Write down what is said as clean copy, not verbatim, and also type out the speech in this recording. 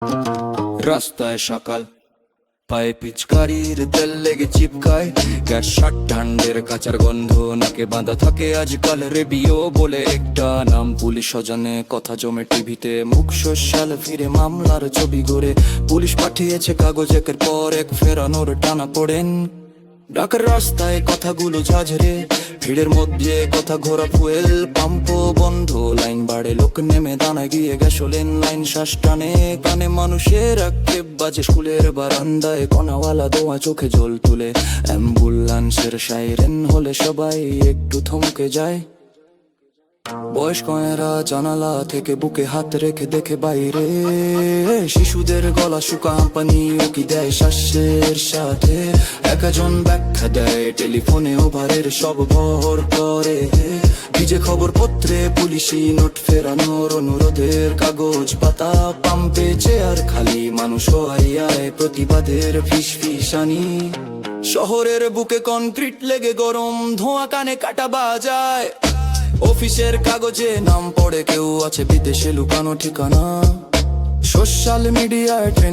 রাস্তায় সকাল, পায়ে পিচকারির তেল লেগে চিপকায়, গ্যাস শার্ট ঠান্ডের কাঁচার গন্ধ নাকে বাঁধা থাকে। আজকাল রেডিও বলে একটা নাম, পুলিশ স্বজনে কথা জমে টিভিতে, মুখ সোশ্যাল ফিরে মামলার ছবি গড়ে। পুলিশ পাঠিয়েছে কাগজ একের পর এক, ফেরানোর টানা পড়েন। ঢাকার রাস্তায় কথাগুলো ঝাঝরে, ভিড়ের মধ্যে কথা ঘোরা, ফুয়েল পাম্প বন্ধ, লাইন বাড়ে, লোক নেমে দাঁড়ায় গিয়ে গ্যাসোলিন লাইন শ্বাস টানে। কানে মানুষের আক্ষেপ বাজে, স্কুলের বারান্দায় কণাওয়ালা দোয়া চোখে জল তুলে। অ্যাম্বুলেন্সের সাইরেন হলে সবাই একটু থমকে যায়। বয়স্করা জানালা থেকে বুকে হাত রেখে দেখে বাইরে, শিশুদের গলা শুকা পানিও কি দেয় শ্বাসের সাথে। একজন ব্যাখ্যা দেয় টেলিফোনে, ওভারের সব ভর করে। ভিজে খবর পত্রে পুলিশি নোট ফেরানোর অনুরোধের কাগজ পাতা, পাম্পে চেয়ার খালি, মানুষ আয় প্রতিবাদের ফিসফিসানি। শহরের বুকে কনক্রিট লেগে গরম, ধোঁয়া কানে কাটা বাজায়। অফিসের কাগজে নাম পড়ে, কেউ আছে বিদেশে লুকানো ঠিকানা। সোশ্যাল মিডিয়ায় ট্রেন্ড